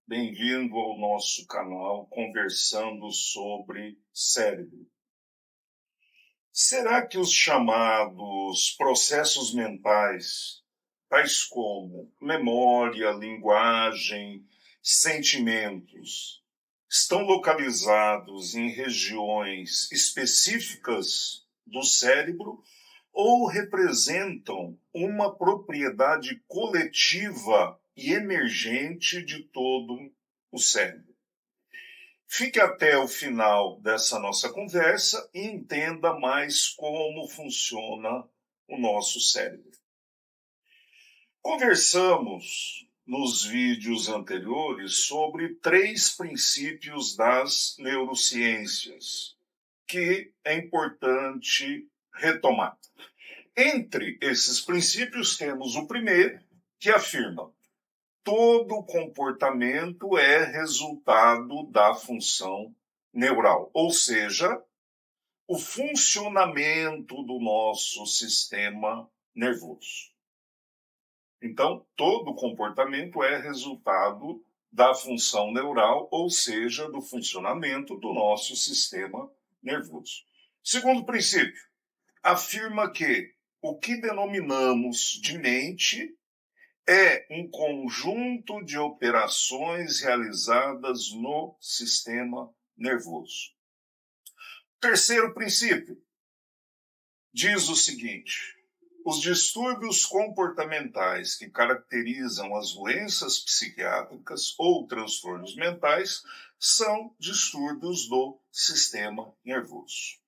Bem-vindo ao nosso canal Conversando sobre Cérebro. Será que os chamados processos mentais, tais como memória, linguagem, sentimentos, estão localizados em regiões específicas do cérebro ou representam uma propriedade coletiva e emergente de todo o cérebro? Fique até o final dessa nossa conversa e entenda mais como funciona o nosso cérebro. Conversamos nos vídeos anteriores sobre 3 princípios das neurociências, que é importante retomar. Entre esses princípios temos o primeiro, que afirma: todo comportamento é resultado da função neural, ou seja, o funcionamento do nosso sistema nervoso. Então, todo comportamento é resultado da função neural, ou seja, do funcionamento do nosso sistema nervoso. Segundo princípio, afirma que o que denominamos de mente é um conjunto de operações realizadas no sistema nervoso. Terceiro princípio diz o seguinte: os distúrbios comportamentais que caracterizam as doenças psiquiátricas ou transtornos mentais são distúrbios do sistema nervoso.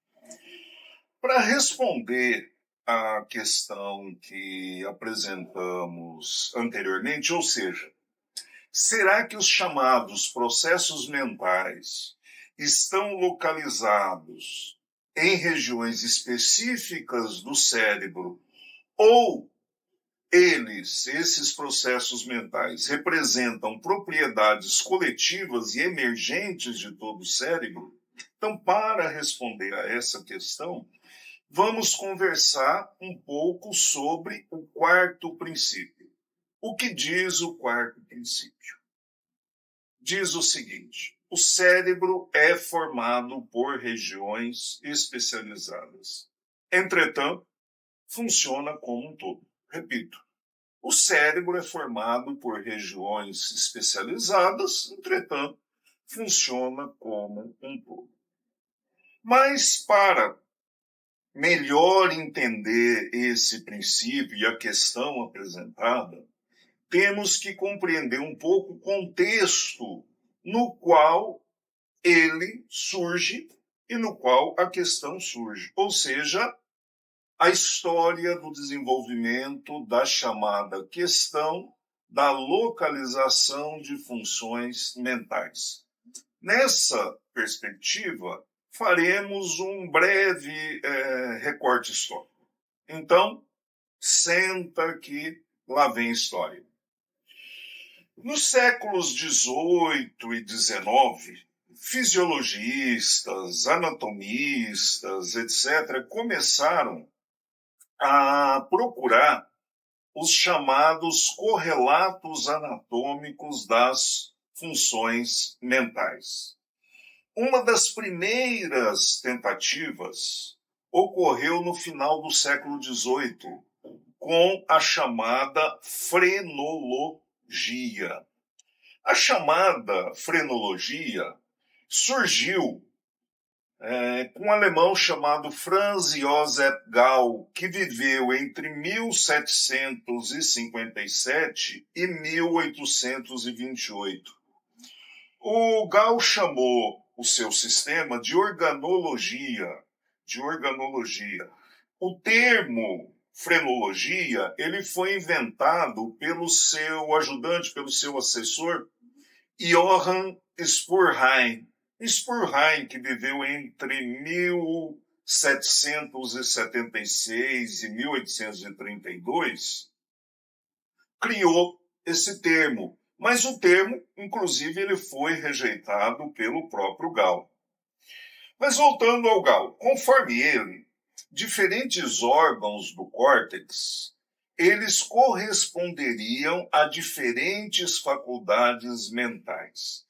Para responder à questão que apresentamos anteriormente, ou seja, será que os chamados processos mentais estão localizados em regiões específicas do cérebro ou esses processos mentais, representam propriedades coletivas e emergentes de todo o cérebro? Então, para responder a essa questão, vamos conversar um pouco sobre o quarto princípio. O que diz o quarto princípio? Diz o seguinte: o cérebro é formado por regiões especializadas. Entretanto, funciona como um todo. Repito, o cérebro é formado por regiões especializadas, entretanto, funciona como um todo. Mas para melhor entender esse princípio e a questão apresentada, temos que compreender um pouco o contexto no qual ele surge e no qual a questão surge, ou seja, a história do desenvolvimento da chamada questão da localização de funções mentais. Nessa perspectiva, faremos um breve recorte histórico. Então, senta que lá vem a história. Nos séculos XVIII e XIX, fisiologistas, anatomistas, etc., começaram a procurar os chamados correlatos anatômicos das funções mentais. Uma das primeiras tentativas ocorreu no final do século XVIII, com a chamada frenologia. A chamada frenologia surgiu com um alemão chamado Franz Josef Gall, que viveu entre 1757 e 1828. O Gall chamou o seu sistema de organologia. O termo frenologia ele foi inventado pelo seu ajudante, pelo seu assessor, Johann Spurheim. Spurheim, que viveu entre 1776 e 1832, criou esse termo. Mas o termo, inclusive, ele foi rejeitado pelo próprio Gall. Mas voltando ao Gall, conforme ele, diferentes órgãos do córtex, eles corresponderiam a diferentes faculdades mentais.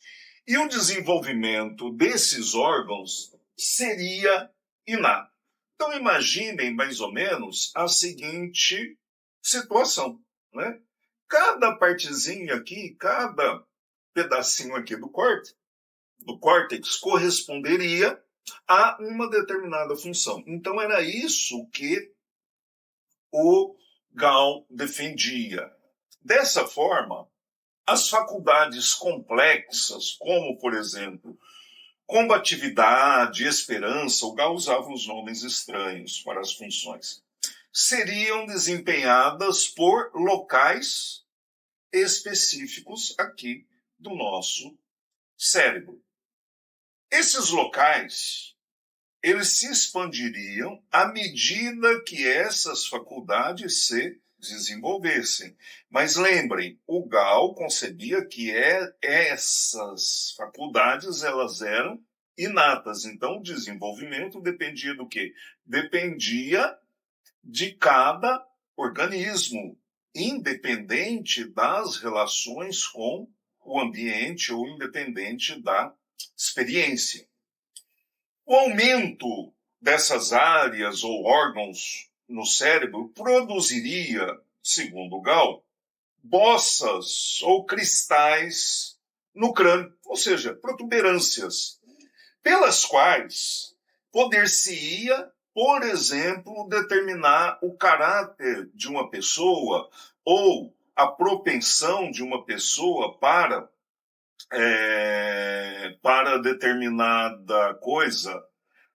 E o desenvolvimento desses órgãos seria inato. Então, imaginem mais ou menos a seguinte situação, né? Cada partezinha aqui, cada pedacinho aqui do córtex corresponderia a uma determinada função. Então, era isso que o Gall defendia. Dessa forma, as faculdades complexas, como, por exemplo, combatividade, esperança, o Gall usava os nomes estranhos para as funções, seriam desempenhadas por locais específicos aqui do nosso cérebro. Esses locais, eles se expandiriam à medida que essas faculdades se desenvolvessem. Mas lembrem, o Gall concebia que essas faculdades elas eram inatas. Então, o desenvolvimento dependia do quê? Dependia de cada organismo, independente das relações com o ambiente ou independente da experiência. O aumento dessas áreas ou órgãos no cérebro produziria, segundo Gall, bossas ou cristais no crânio, ou seja, protuberâncias, pelas quais poder-se-ia, por exemplo, determinar o caráter de uma pessoa ou a propensão de uma pessoa para determinada coisa,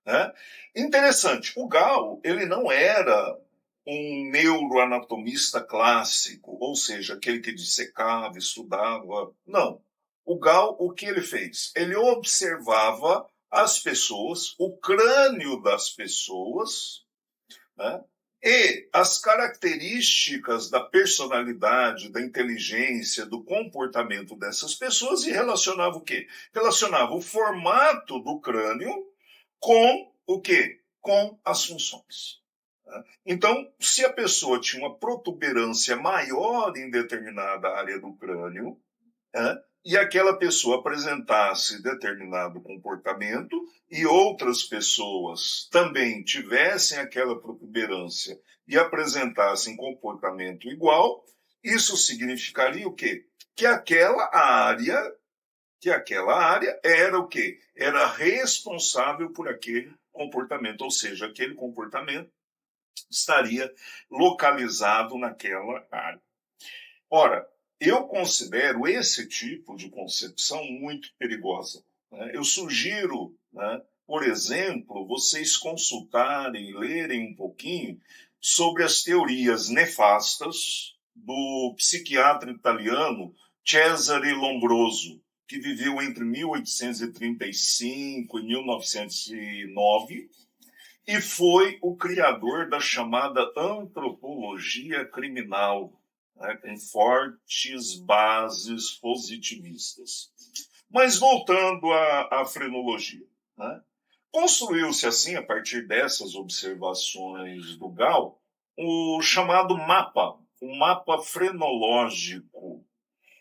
né? Interessante, o Gall ele não era um neuroanatomista clássico, ou seja, aquele que dissecava, estudava. Não. O Gall, o que ele fez? Ele observava as pessoas, o crânio das pessoas, né? E as características da personalidade, da inteligência, do comportamento dessas pessoas e relacionava o quê? Relacionava o formato do crânio com o quê? Com as funções. Então, se a pessoa tinha uma protuberância maior em determinada área do crânio, e aquela pessoa apresentasse determinado comportamento e outras pessoas também tivessem aquela protuberância e apresentassem comportamento igual, isso significaria o quê? Que aquela área era o quê? Era responsável por aquele comportamento, ou seja, aquele comportamento estaria localizado naquela área. Ora, eu considero esse tipo de concepção muito perigosa. Eu sugiro, por exemplo, vocês consultarem, lerem um pouquinho sobre as teorias nefastas do psiquiatra italiano Cesare Lombroso, que viveu entre 1835 e 1909, e foi o criador da chamada antropologia criminal, com fortes bases positivistas. Mas voltando à frenologia, construiu-se assim, a partir dessas observações do Gall, o chamado mapa, o mapa frenológico.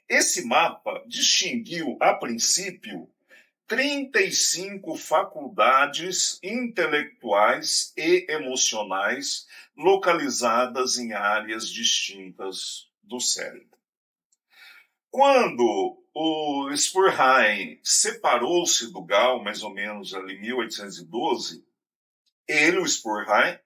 Esse mapa distinguiu, a princípio, 35 faculdades intelectuais e emocionais localizadas em áreas distintas do cérebro. Quando o Spurheim separou-se do Gall, mais ou menos ali em 1812, o Spurheim,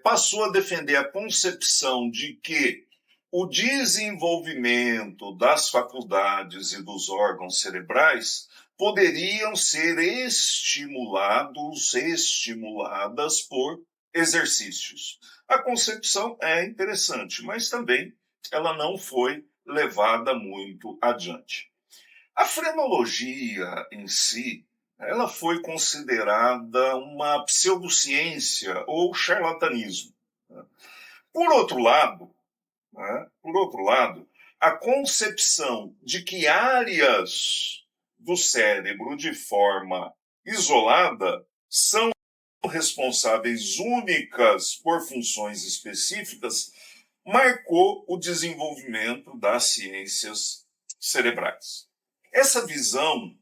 passou a defender a concepção de que o desenvolvimento das faculdades e dos órgãos cerebrais poderiam ser estimuladas por exercícios. A concepção é interessante, mas também ela não foi levada muito adiante. A frenologia em si, ela foi considerada uma pseudociência ou charlatanismo. Por outro lado, a concepção de que áreas do cérebro, de forma isolada, são responsáveis únicas por funções específicas, marcou o desenvolvimento das ciências cerebrais. Essa visão,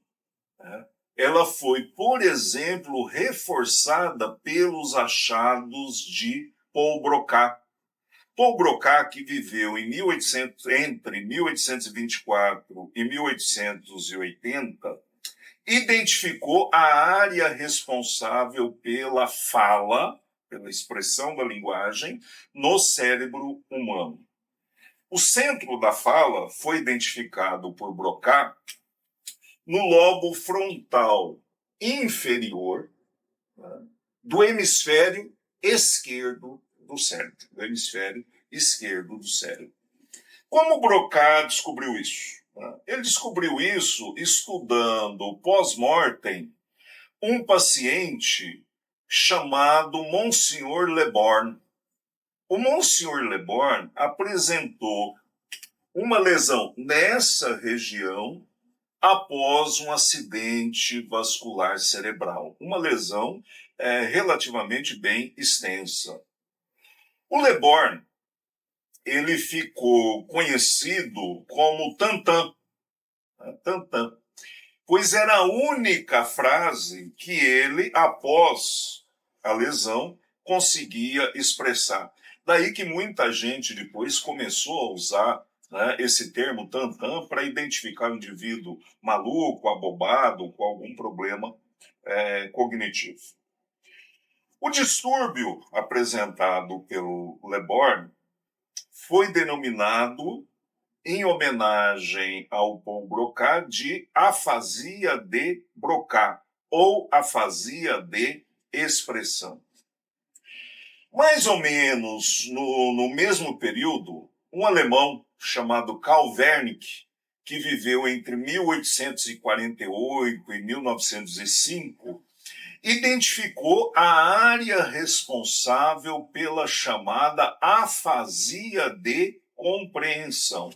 né, ela foi, por exemplo, reforçada pelos achados de Paul Broca. Paul Broca, que viveu entre 1824 e 1880, identificou a área responsável pela fala, pela expressão da linguagem, no cérebro humano. O centro da fala foi identificado por Broca no lobo frontal inferior, né, do hemisfério esquerdo do cérebro. Do hemisfério esquerdo do cérebro. Como Broca descobriu isso? Ele descobriu isso estudando pós-mortem um paciente chamado Monsignor Le Borgne. O Monsignor Le Borgne apresentou uma lesão nessa região após um acidente vascular cerebral, uma lesão relativamente bem extensa. O Le Borgne, ele ficou conhecido como Tantan, Tantan, pois era a única frase que ele, após a lesão, conseguia expressar. Daí que muita gente depois começou a usar, né, esse termo Tantan para identificar um indivíduo maluco, abobado, com algum problema cognitivo. O distúrbio apresentado pelo Le Borgne foi denominado, em homenagem ao Paul Broca, de afasia de Broca, ou afasia de expressão. Mais ou menos no mesmo período, um alemão chamado Karl Wernicke, que viveu entre 1848 e 1905, identificou a área responsável pela chamada afasia de compreensão.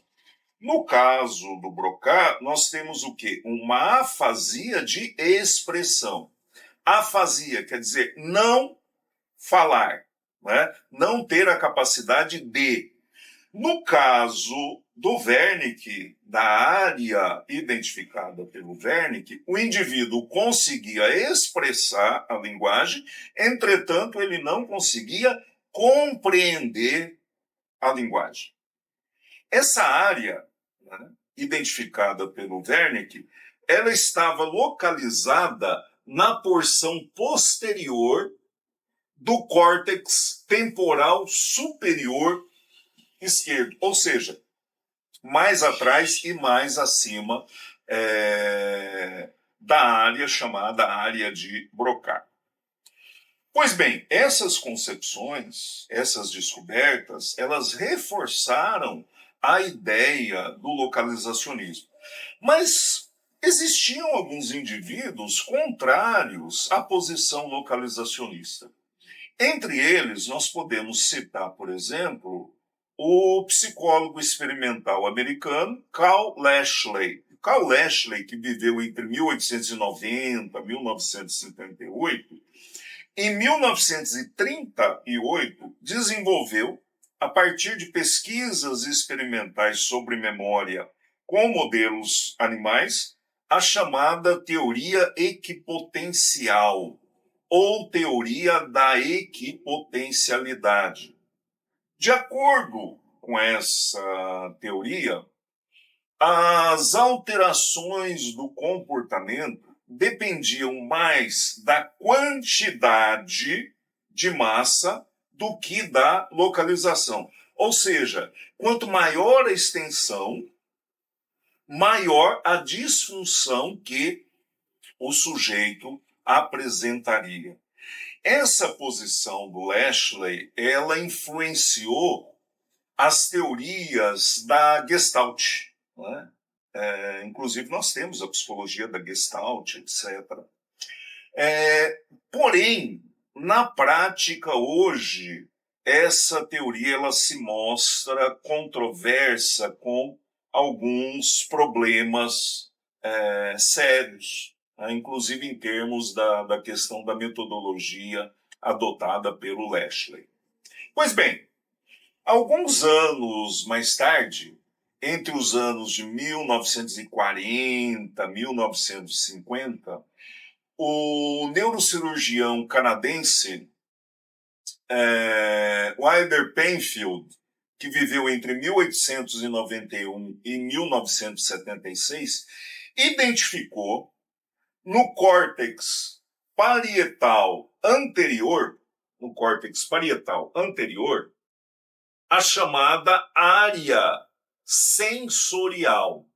No caso do Broca, nós temos o quê? Uma afasia de expressão. Afasia quer dizer não falar, né? Não ter a capacidade de. No caso do Wernicke, da área identificada pelo Wernicke, o indivíduo conseguia expressar a linguagem, entretanto, ele não conseguia compreender a linguagem. Essa área, né, identificada pelo Wernicke, ela estava localizada na porção posterior do córtex temporal superior esquerdo, ou seja, mais atrás e mais acima da área chamada área de Broca. Pois bem, essas concepções, essas descobertas, elas reforçaram a ideia do localizacionismo. Mas existiam alguns indivíduos contrários à posição localizacionista. Entre eles, nós podemos citar, por exemplo, o psicólogo experimental americano Carl Lashley. Carl Lashley, que viveu entre 1890 e 1978, em 1938, desenvolveu, a partir de pesquisas experimentais sobre memória com modelos animais, a chamada teoria equipotencial, ou teoria da equipotencialidade. De acordo com essa teoria, as alterações do comportamento dependiam mais da quantidade de massa do que da localização. Ou seja, quanto maior a extensão, maior a disfunção que o sujeito apresentaria. Essa posição do Lashley, ela influenciou as teorias da Gestalt, né? Inclusive, nós temos a psicologia da Gestalt, etc. Porém, na prática, hoje, essa teoria ela se mostra controversa com alguns problemas sérios, né? Inclusive em termos da questão da metodologia adotada pelo Lashley. Pois bem, Alguns anos mais tarde, entre os anos de 1940 e 1950, o neurocirurgião canadense Wilder Penfield, que viveu entre 1891 e 1976, identificou no córtex parietal anterior, a chamada área sensorial.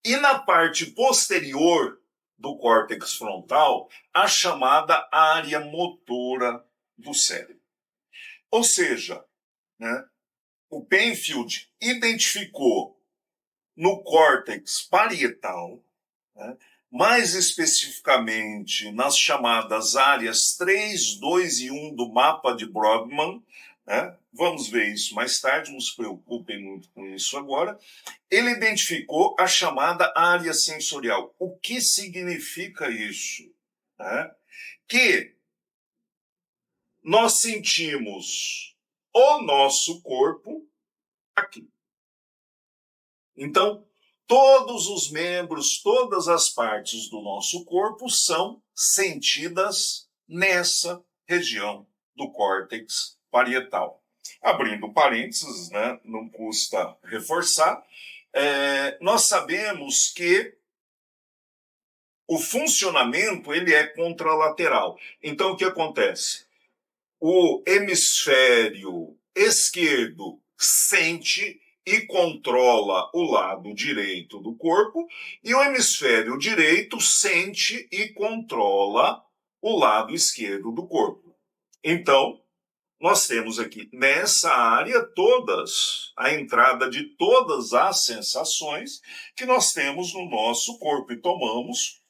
E na parte posterior do córtex frontal, a chamada área motora do cérebro. Ou seja, né, o Penfield identificou no córtex parietal, né, mais especificamente nas chamadas áreas 3, 2 e 1 do mapa de Brodmann, né, vamos ver isso mais tarde, não se preocupem muito com isso agora, ele identificou a chamada área sensorial. O que significa isso? Né? Que nós sentimos o nosso corpo aqui. Então, todos os membros, todas as partes do nosso corpo são sentidas nessa região do córtex parietal. Abrindo parênteses, né, não custa reforçar, nós sabemos que o funcionamento ele é contralateral. Então, o que acontece? O hemisfério esquerdo sente e controla o lado direito do corpo, e o hemisfério direito sente e controla o lado esquerdo do corpo. Então, nós temos aqui nessa área a entrada de todas as sensações que nós temos no nosso corpo e tomamos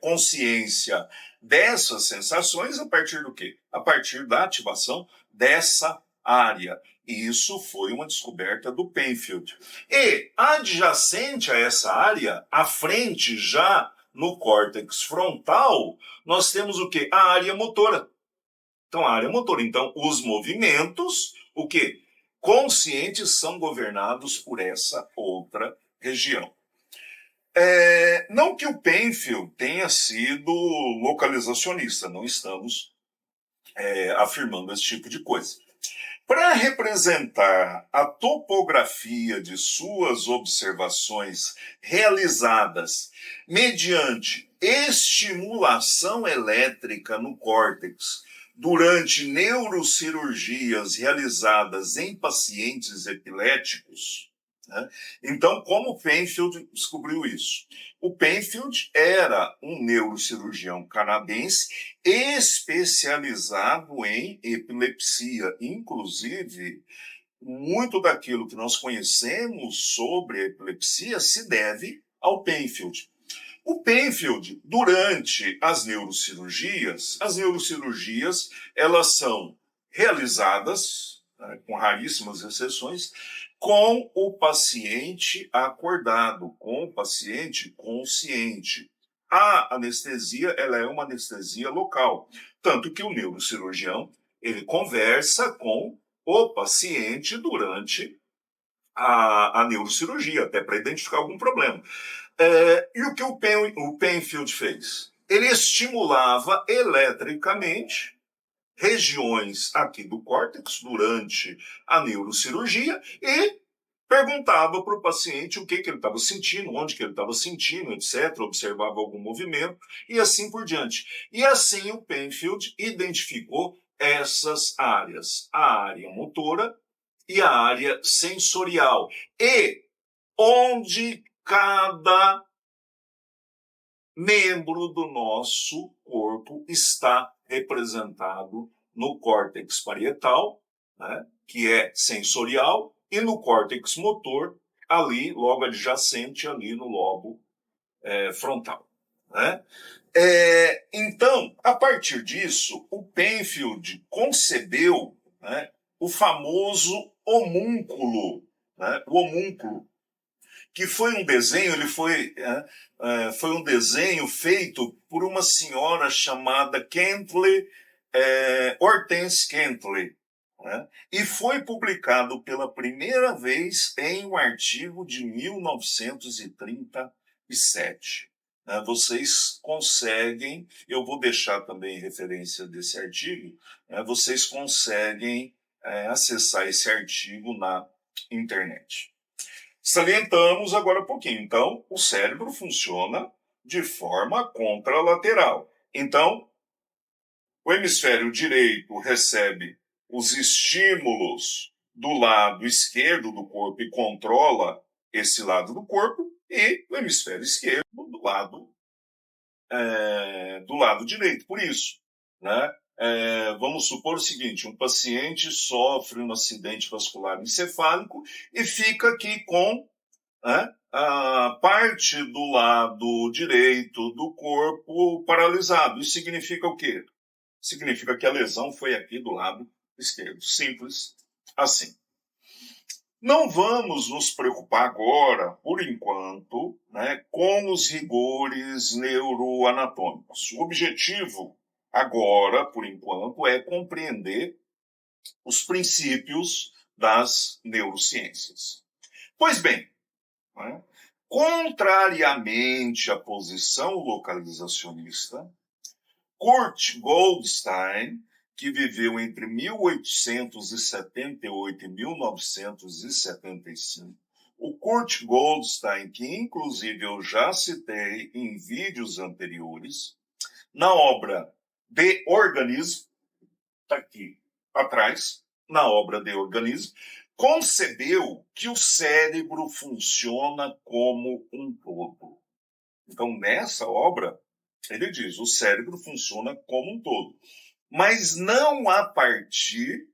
consciência dessas sensações a partir do quê? A partir da ativação dessa área. E isso foi uma descoberta do Penfield. E adjacente a essa área, à frente já no córtex frontal, nós temos o quê? A área motora. Então, a área motora. Então, os movimentos, o quê? Conscientes são governados por essa outra região. Não que o Penfield tenha sido localizacionista, não estamos afirmando esse tipo de coisa. Para representar a topografia de suas observações realizadas mediante estimulação elétrica no córtex durante neurocirurgias realizadas em pacientes epiléticos, né? Então, como o Penfield descobriu isso? O Penfield era um neurocirurgião canadense especializado em epilepsia. Inclusive, muito daquilo que nós conhecemos sobre a epilepsia se deve ao Penfield. O Penfield, durante as neurocirurgias, elas são realizadas, né, com raríssimas exceções, com o paciente acordado, com o paciente consciente. A anestesia, ela é uma anestesia local, tanto que o neurocirurgião, ele conversa com o paciente durante a neurocirurgia, até para identificar algum problema. E o que o Penfield fez? Ele estimulava eletricamente regiões aqui do córtex durante a neurocirurgia e perguntava para o paciente o que ele estava sentindo, onde que ele estava sentindo, etc., observava algum movimento e assim por diante. E assim o Penfield identificou essas áreas, a área motora e a área sensorial, e onde cada membro do nosso corpo está representado no córtex parietal, né, que é sensorial, e no córtex motor, ali, logo adjacente, ali no lobo frontal. Né? Então, a partir disso, o Penfield concebeu, né, o famoso homúnculo, né, o homúnculo, que foi um desenho, foi um desenho feito por uma senhora chamada Hortense Kentley. né? E foi publicado pela primeira vez em um artigo de 1937. Né? Vocês conseguem, eu vou deixar também referência desse artigo, né? Vocês conseguem acessar esse artigo na internet. Salientamos agora um pouquinho. Então, o cérebro funciona de forma contralateral. Então, o hemisfério direito recebe os estímulos do lado esquerdo do corpo e controla esse lado do corpo, e o hemisfério esquerdo do lado direito. Por isso, né, vamos supor o seguinte: um paciente sofre um acidente vascular encefálico e fica aqui com, né, a parte do lado direito do corpo paralisado. Isso significa o quê? Significa que a lesão foi aqui do lado esquerdo. Simples assim. Não vamos nos preocupar agora, por enquanto, né, com os rigores neuroanatômicos. O objetivo agora, por enquanto, é compreender os princípios das neurociências. Pois bem, né, contrariamente à posição localizacionista, Kurt Goldstein, que viveu entre 1878 e 1975, o Kurt Goldstein, que inclusive eu já citei em vídeos anteriores, na obra The Organism, está aqui atrás, na obra The Organism, concebeu que o cérebro funciona como um todo. Então, nessa obra, ele diz: o cérebro funciona como um todo, mas não a partir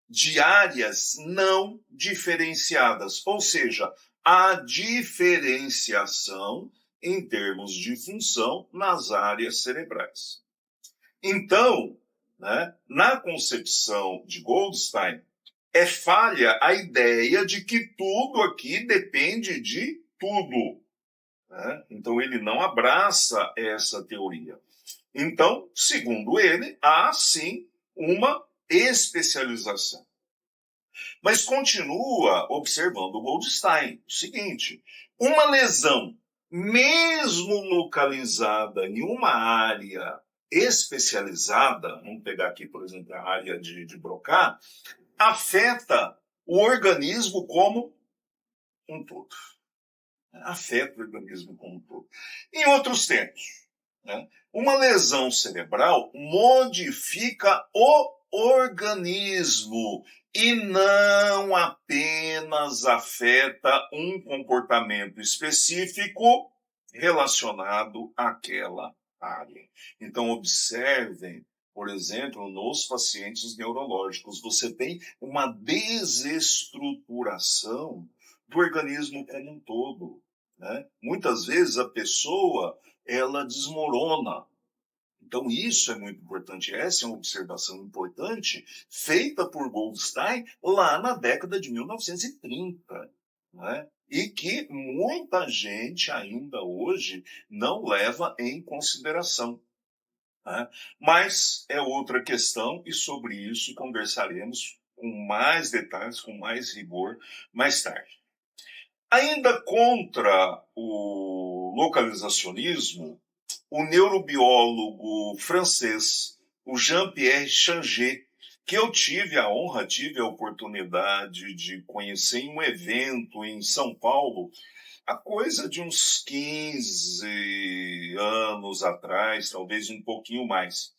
de áreas não diferenciadas, ou seja, a diferenciação em termos de função nas áreas cerebrais. Então, né, na concepção de Goldstein, é falha a ideia de que tudo aqui depende de tudo. Né? Então, ele não abraça essa teoria. Então, segundo ele, há sim uma especialização. Mas continua observando o Goldstein o seguinte: uma lesão, mesmo localizada em uma área especializada, vamos pegar aqui, por exemplo, a área de Broca, afeta o organismo como um todo. Afeta o organismo como um todo. Em outros termos, né, uma lesão cerebral modifica o organismo e não apenas afeta um comportamento específico relacionado àquela área. Então, observem, por exemplo, nos pacientes neurológicos, você tem uma desestruturação do organismo como um todo. Né? Muitas vezes a pessoa ela desmorona. Então, isso é muito importante. Essa é uma observação importante feita por Goldstein lá na década de 1930. Né? E que muita gente ainda hoje não leva em consideração. Né? Mas é outra questão, e sobre isso conversaremos com mais detalhes, com mais rigor, mais tarde. Ainda contra o localizacionismo, o neurobiólogo francês, o Jean-Pierre Changé, que eu tive a honra, tive a oportunidade de conhecer em um evento em São Paulo, há coisa de uns 15 anos atrás, talvez um pouquinho mais.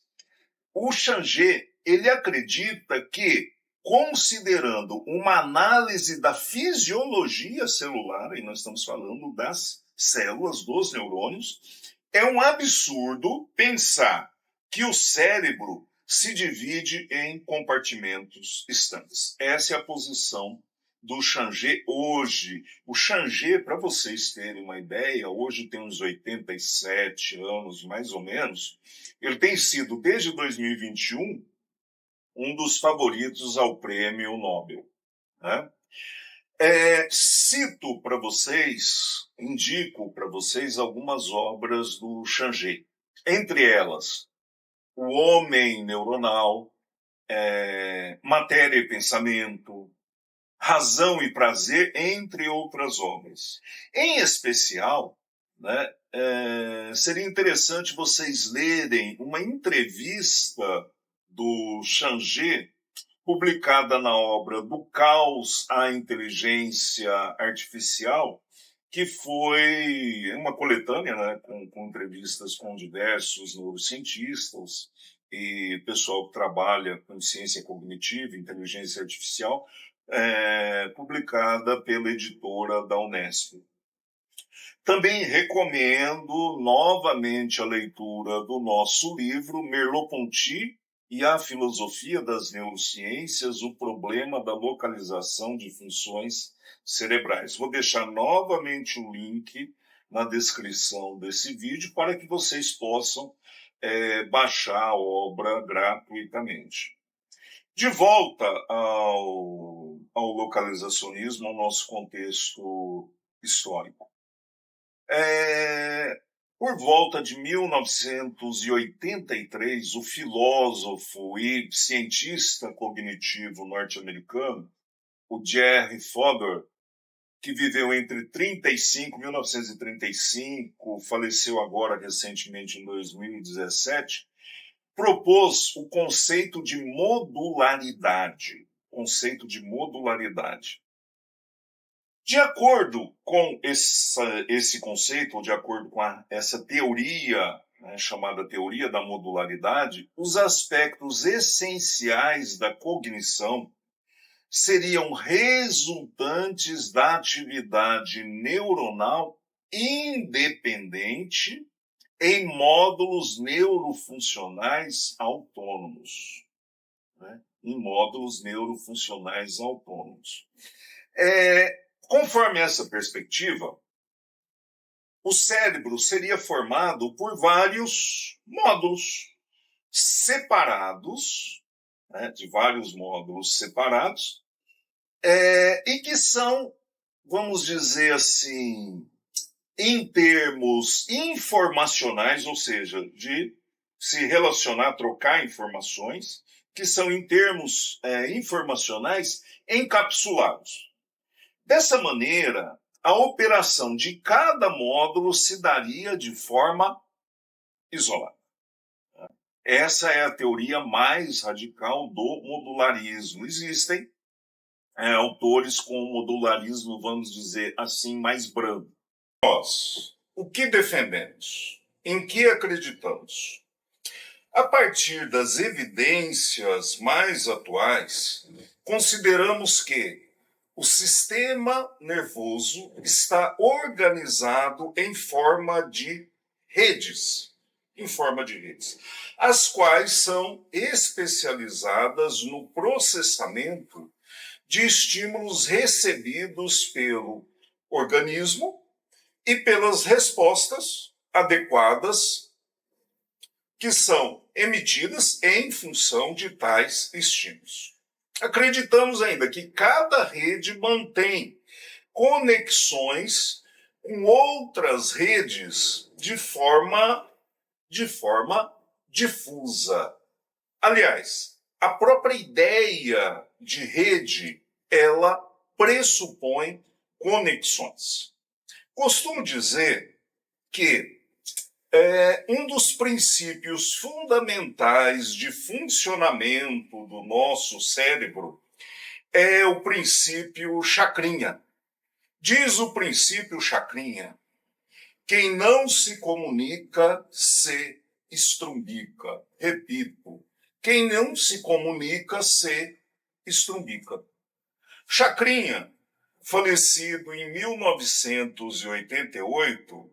O Changé, ele acredita que, considerando uma análise da fisiologia celular, e nós estamos falando das células, dos neurônios, é um absurdo pensar que o cérebro se divide em compartimentos estanques. Essa é a posição do Changé hoje. O Changé, para vocês terem uma ideia, hoje tem uns 87 anos, mais ou menos. Ele tem sido, desde 2021, um dos favoritos ao prêmio Nobel. Né? Cito para vocês, indico para vocês algumas obras do Changé. Entre elas, O Homem Neuronal, Matéria e Pensamento, Razão e Prazer, entre outras obras. Em especial, né, seria interessante vocês lerem uma entrevista do Changé, publicada na obra Do Caos à Inteligência Artificial, que foi uma coletânea, né, com entrevistas com diversos neurocientistas e pessoal que trabalha com ciência cognitiva, inteligência artificial, publicada pela editora da Unesp. Também recomendo novamente a leitura do nosso livro Merleau-Ponty e a Filosofia das Neurociências, o problema da localização de funções cerebrais. Vou deixar novamente o link na descrição desse vídeo para que vocês possam baixar a obra gratuitamente. De volta ao localizacionismo, ao nosso contexto histórico. Por volta de 1983, o filósofo e cientista cognitivo norte-americano, o Jerry Fodor, que viveu entre 1935, faleceu agora recentemente em 2017, propôs o conceito de modularidade. De acordo com esse conceito, ou de acordo com essa teoria, né, chamada teoria da modularidade, os aspectos essenciais da cognição seriam resultantes da atividade neuronal independente em módulos neurofuncionais autônomos. Né? Conforme essa perspectiva, o cérebro seria formado por vários módulos separados, né, de vários módulos separados, e que são, vamos dizer assim, em termos informacionais, ou seja, de se relacionar, trocar informações, que são em termos informacionais encapsulados. Dessa maneira, a operação de cada módulo se daria de forma isolada. Essa é a teoria mais radical do modularismo. Existem autores com modularismo, vamos dizer assim, mais brando. Nós, o que defendemos? Em que acreditamos? A partir das evidências mais atuais, consideramos que o sistema nervoso está organizado em forma de redes, as quais são especializadas no processamento de estímulos recebidos pelo organismo e pelas respostas adequadas que são emitidas em função de tais estímulos. Acreditamos ainda que cada rede mantém conexões com outras redes de forma difusa. Aliás, a própria ideia de rede, ela pressupõe conexões. Costumo dizer que um dos princípios fundamentais de funcionamento do nosso cérebro é o princípio chacrinha. Diz o princípio chacrinha: quem não se comunica se estrumbica. Repito, quem não se comunica se estrumbica. Chacrinha, falecido em 1988,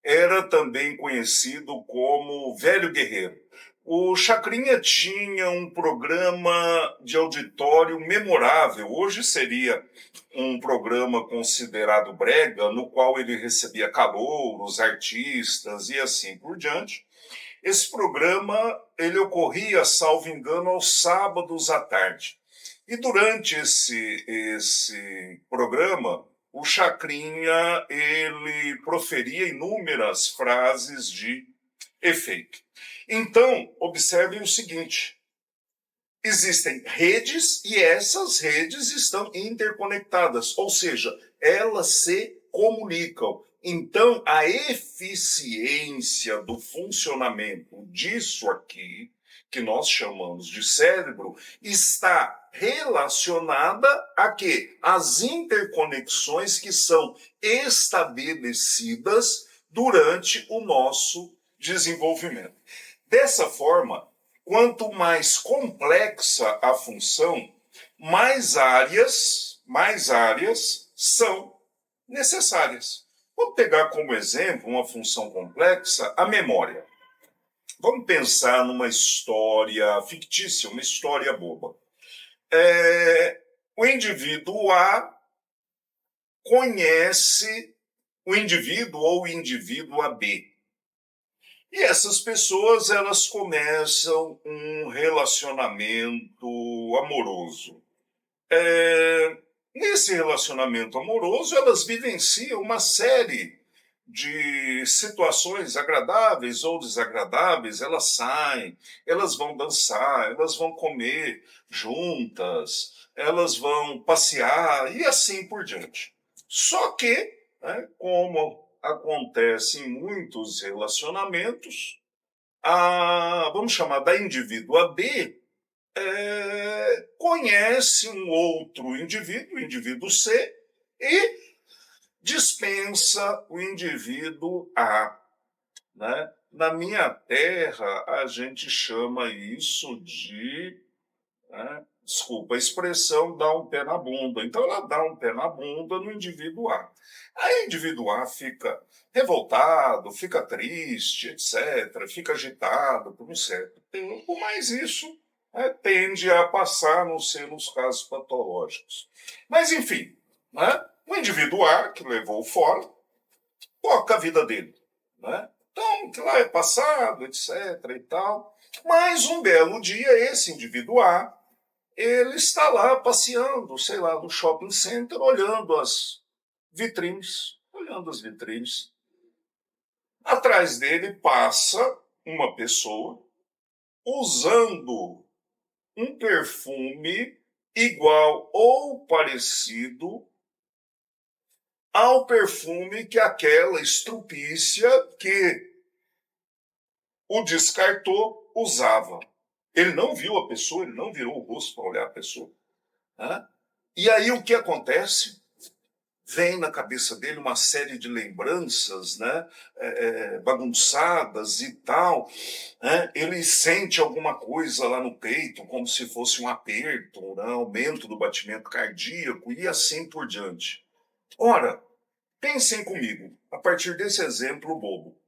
era também conhecido como Velho Guerreiro. O Chacrinha tinha um programa de auditório memorável. Hoje seria um programa considerado brega, no qual ele recebia calouros, artistas e assim por diante. Esse programa ele ocorria, salvo engano, aos sábados à tarde. E durante esse programa, o Chacrinha ele proferia inúmeras frases de efeito. Então, observem o seguinte: existem redes e essas redes estão interconectadas, ou seja, elas se comunicam. Então, a eficiência do funcionamento disso aqui, que nós chamamos de cérebro, está relacionada a quê? As interconexões que são estabelecidas durante o nosso desenvolvimento. Dessa forma, quanto mais complexa a função, mais áreas são necessárias. Vamos pegar como exemplo uma função complexa, a memória. Vamos pensar numa história fictícia, uma história boba. O indivíduo A conhece o indivíduo ou o indivíduo AB. E essas pessoas, elas começam um relacionamento amoroso. Nesse relacionamento amoroso, elas vivenciam uma série de situações agradáveis ou desagradáveis. Elas saem, elas vão dançar, elas vão comer juntas, elas vão passear e assim por diante. Só que, como acontece em muitos relacionamentos, vamos chamar da indivídua B, conhece um outro indivíduo, o indivíduo C, e dispensa o indivíduo A. Né? Na minha terra, a gente chama isso de... desculpa a expressão, dar um pé na bunda. Então, ela dá um pé na bunda no indivíduo A. Aí o indivíduo A fica revoltado, fica triste, etc., fica agitado por um certo tempo, mas isso tende a passar, a não ser nos casos patológicos. Mas, enfim, o indivíduo A, que levou fora, toca a vida dele. Então, que lá é passado, etc. e tal. Mas um belo dia, esse indivíduo A, ele está lá passeando, sei lá, no shopping center, olhando as vitrines. Atrás dele passa uma pessoa usando um perfume igual ou parecido ao perfume que aquela estrupícia que o descartou usava. Ele não viu a pessoa, ele não virou o rosto para olhar a pessoa. E aí o que acontece? Vem na cabeça dele uma série de lembranças, bagunçadas e tal. Ele sente alguma coisa lá no peito, como se fosse um aperto, aumento do batimento cardíaco e assim por diante. Ora, pensem comigo, a partir desse exemplo bobo.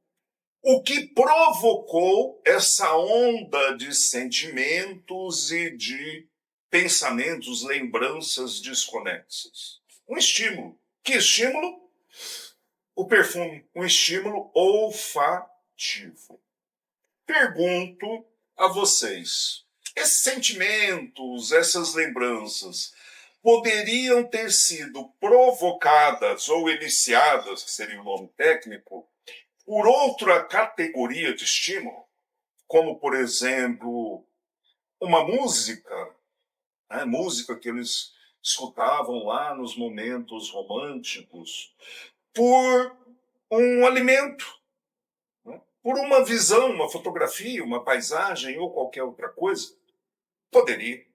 O que provocou essa onda de sentimentos e de pensamentos, lembranças desconexas? Um estímulo. Que estímulo? O perfume. Um estímulo olfativo. Pergunto a vocês, esses sentimentos, essas lembranças, poderiam ter sido provocadas ou iniciadas, que seria o nome técnico, por outra categoria de estímulo, como, por exemplo, uma música, música que eles escutavam lá nos momentos românticos, por um alimento, por uma visão, uma fotografia, uma paisagem ou qualquer outra coisa. Poderia.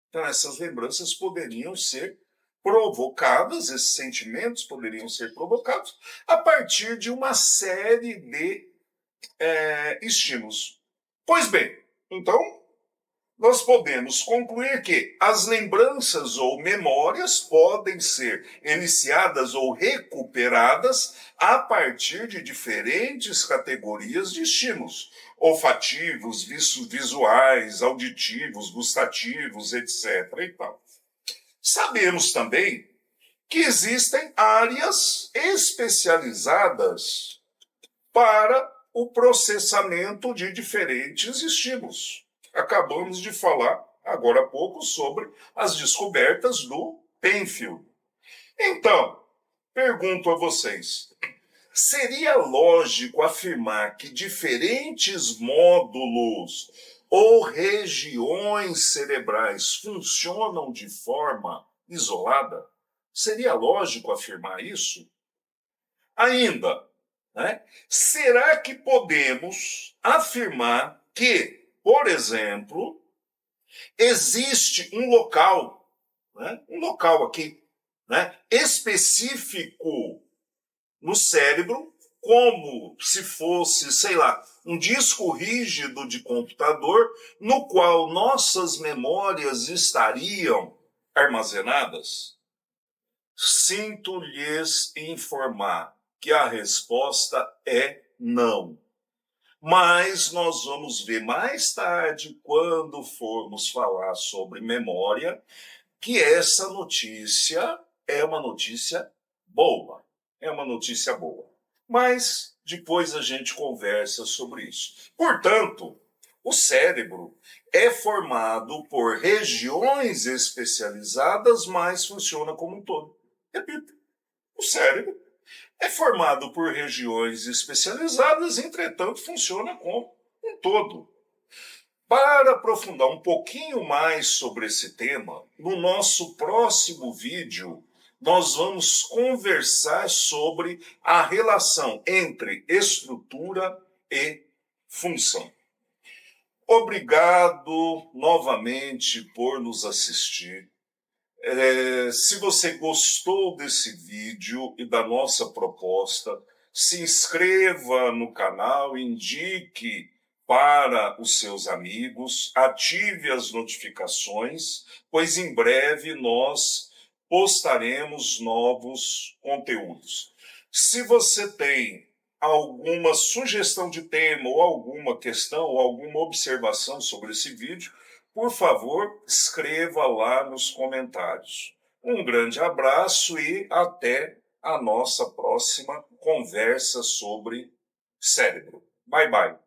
Então, essas lembranças poderiam ser provocadas, esses sentimentos poderiam ser provocados a partir de uma série de estímulos. Pois bem, então, nós podemos concluir que as lembranças ou memórias podem ser iniciadas ou recuperadas a partir de diferentes categorias de estímulos, olfativos, visuais, auditivos, gustativos, etc. e tal. Sabemos também que existem áreas especializadas para o processamento de diferentes estímulos. Acabamos de falar agora há pouco sobre as descobertas do Penfield. Então, pergunto a vocês, Seria lógico afirmar que diferentes módulos ou regiões cerebrais funcionam de forma isolada? Seria lógico afirmar isso? Ainda, né? Será que podemos afirmar que, por exemplo, existe um local, né? Um local aqui, né? Específico no cérebro, como se fosse, sei lá, um disco rígido de computador, no qual nossas memórias estariam armazenadas? Sinto lhes informar que a resposta é não. Mas nós vamos ver mais tarde, quando formos falar sobre memória, que essa notícia é uma notícia boa. É uma notícia boa. Mas depois a gente conversa sobre isso. Portanto, o cérebro é formado por regiões especializadas, mas funciona como um todo. Repito, o cérebro é formado por regiões especializadas, entretanto, funciona como um todo. Para aprofundar um pouquinho mais sobre esse tema, no nosso próximo vídeo, nós vamos conversar sobre a relação entre estrutura e função. Obrigado novamente por nos assistir. Se você gostou desse vídeo e da nossa proposta, se inscreva no canal, indique para os seus amigos, ative as notificações, pois em breve nós postaremos novos conteúdos. Se você tem alguma sugestão de tema ou alguma questão ou alguma observação sobre esse vídeo, por favor, escreva lá nos comentários. Um grande abraço e até a nossa próxima conversa sobre cérebro. Bye, bye.